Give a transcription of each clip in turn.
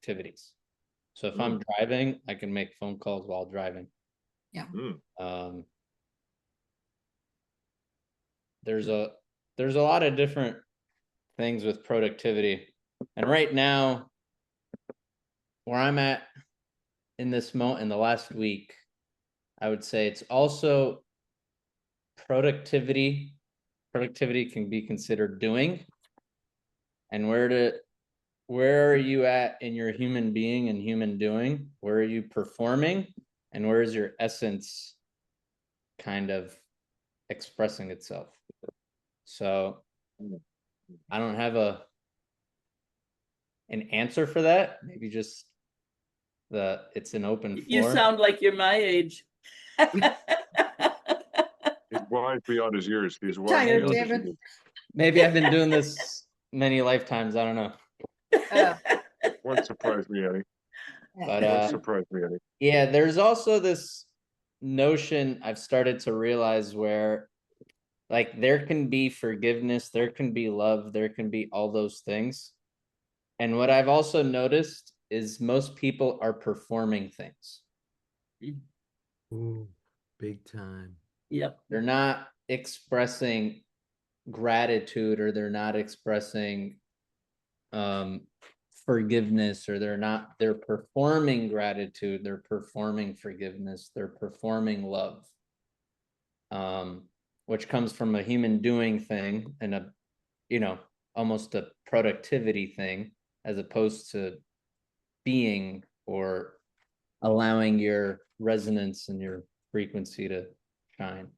activities. So if I'm driving, I can make phone calls while driving. Yeah. There's a lot of different things with productivity. And right now, where I'm at in this moment in the last week, I would say it's also productivity. Productivity can be considered doing. And where are you at in your human being and human doing? Where are you performing? And where is your essence kind of expressing itself? So I don't have an answer for that. Maybe just it's an open floor. You sound like you're my age. He's wise beyond his years. He's wise Tired, beyond his David. years. Maybe I've been doing this many lifetimes. I don't know. Won't surprise me, Eddie. But Won't surprise me, Eddie. yeah, there's also this notion I've started to realize where, like, there can be forgiveness, there can be love, there can be all those things. And what I've also noticed is most people are performing things. Ooh, big time. Yep. They're not expressing gratitude, or they're not expressing forgiveness, or they're performing gratitude, they're performing forgiveness, they're performing love, which comes from a human doing thing and almost a productivity thing, as opposed to being or allowing your resonance and your frequency to shine.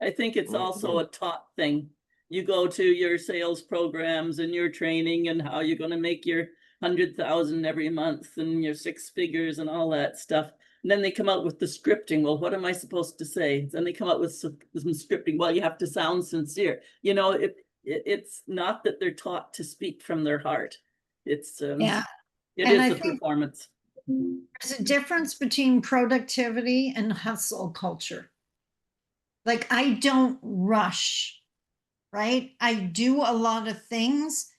I think it's also a taught thing. You go to your sales programs and your training and how you're going to make your 100,000 every month and your 6 figures and all that stuff. And then they come out with the scripting. Well, what am I supposed to say? Then they come out with some scripting. Well, you have to sound sincere. It's not that they're taught to speak from their heart. It's Yeah. It is a performance. There's a difference between productivity and hustle culture. Like, I don't rush, right? I do a lot of things,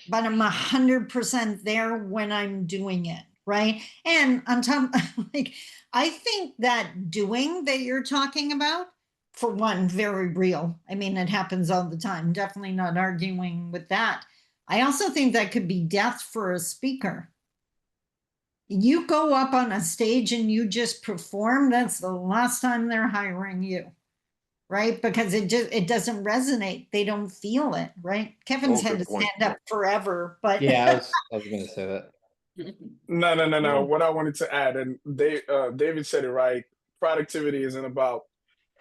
but I'm 100% there when I'm doing it, right? And on top, like, I think that doing that you're talking about, for one, very real. I mean, it happens all the time. Definitely not arguing with that. I also think that could be death for a speaker. You go up on a stage and you just perform, that's the last time they're hiring you, right? Because it doesn't resonate. They don't feel it, right? Kevin's had to stand up forever, but yeah, I was gonna say that. No. What I wanted to add, and David said it right. Productivity isn't about.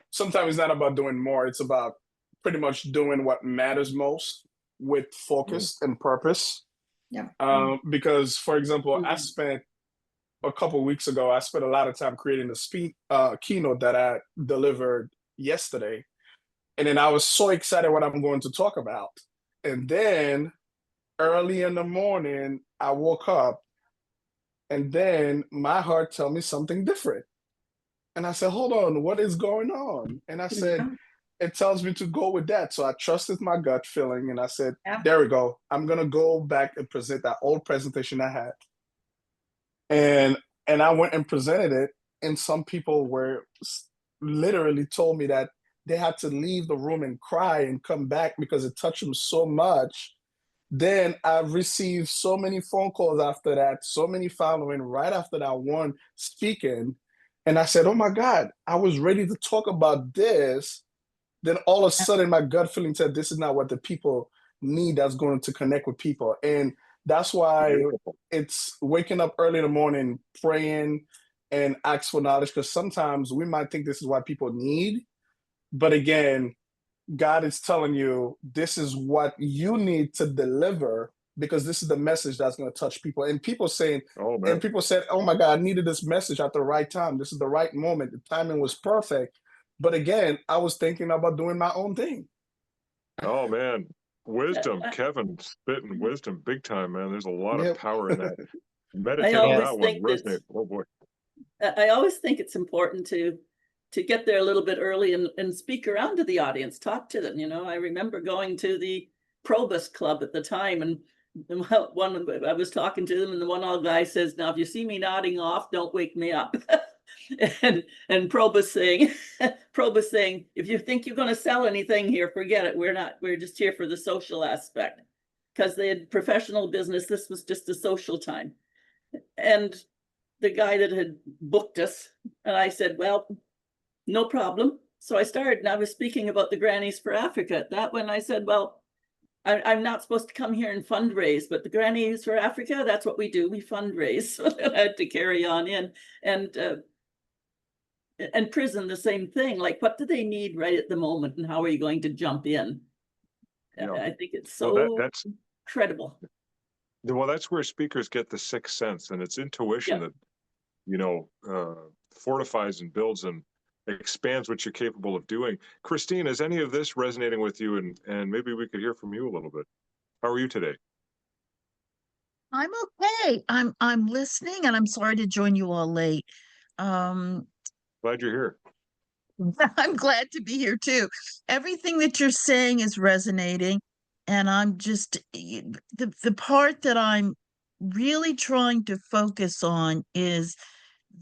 Sometimes it's not about doing more. It's about pretty much doing what matters most with focus and purpose. Yeah. Because, for example, I spent a couple of weeks ago, I spent a lot of time creating a keynote that I delivered yesterday. And then I was so excited what I'm going to talk about. And then early in the morning, I woke up and then my heart told me something different. And I said, hold on, what is going on? And I said, it tells me to go with that. So I trusted my gut feeling and I said, there we go. I'm going to go back and present that old presentation I had. And I went and presented it. And some people were literally told me that they had to leave the room and cry and come back because it touched them so much. Then I received so many phone calls after that, so many following right after that one speaking. And I said, oh my God, I was ready to talk about this. Then all of a sudden my gut feeling said, this is not what the people need that's going to connect with people. And that's why it's waking up early in the morning, praying and ask for knowledge, because sometimes we might think this is what people need. But again, God is telling you, this is what you need to deliver, because this is the message that's going to touch people. And people saying, and people said, oh my God, I needed this message at the right time. This is the right moment. The timing was perfect. But again, I was thinking about doing my own thing. Oh man, wisdom, Kevin spitting wisdom big time, man. There's a lot of power in that. Meditate on that one. Resonate. Oh boy. I always think it's important to get there a little bit early and speak around to the audience, talk to them. I remember going to the Probus Club at the time, and I was talking to them, and the one old guy says, "Now, if you see me nodding off, don't wake me up." And Proba's saying, Proba's saying, "If you think you're going to sell anything here, forget it. We're not. We're just here for the social aspect." Because they had professional business, this was just a social time. And the guy that had booked us, and I said, "Well, no problem." So I started, and I was speaking about the Grannies for Africa at that when I said, "Well, I'm not supposed to come here and fundraise, but the Grannies for Africa, that's what we do. We fundraise." So I had to carry on in. And prison, the same thing. Like, what do they need right at the moment, and how are you going to jump in? Yeah. I think it's Well, so that's incredible. well, that's where speakers get the sixth sense, and it's intuition Yeah. that, you know, fortifies and builds and expands what you're capable of doing. Christine, is any of this resonating with you? And maybe we could hear from you a little bit. How are you today? I'm okay. I'm listening, and I'm sorry to join you all late. Um, Glad you're here. I'm glad to be here too. Everything that you're saying is resonating, and I'm just the part that I'm really trying to focus on is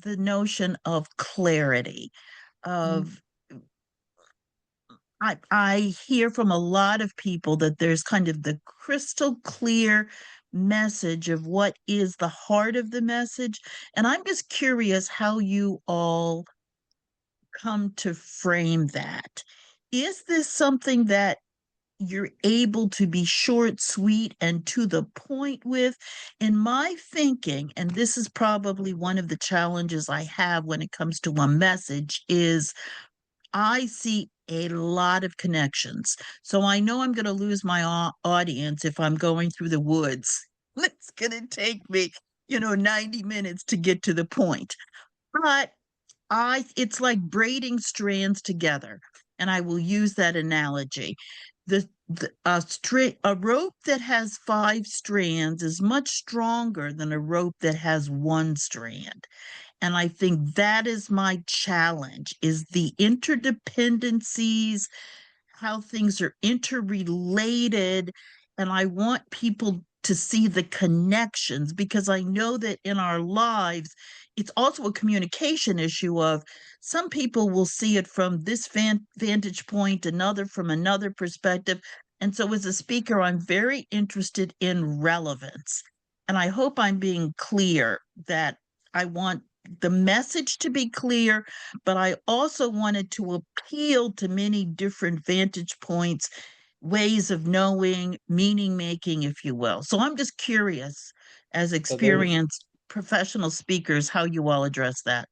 the notion of clarity, of I hear from a lot of people that there's kind of the crystal clear message of what is the heart of the message. And I'm just curious how you all come to frame that. Is this something that you're able to be short, sweet, and to the point with? In my thinking, and this is probably one of the challenges I have when it comes to a message, is I see a lot of connections. So I know I'm going to lose my audience if I'm going through the woods. It's going to take me, 90 minutes to get to the point. But it's like braiding strands together. And I will use that analogy. A rope that has 5 strands is much stronger than a rope that has 1 strand. And I think that is my challenge, is the interdependencies, how things are interrelated. And I want people to see the connections, because I know that in our lives, it's also a communication issue of some people will see it from this vantage point, another from another perspective. And so as a speaker, I'm very interested in relevance. And I hope I'm being clear that I want the message to be clear, but I also wanted to appeal to many different vantage points, ways of knowing, meaning making, if you will. So I'm just curious, as there's- experienced professional speakers, how you all address that.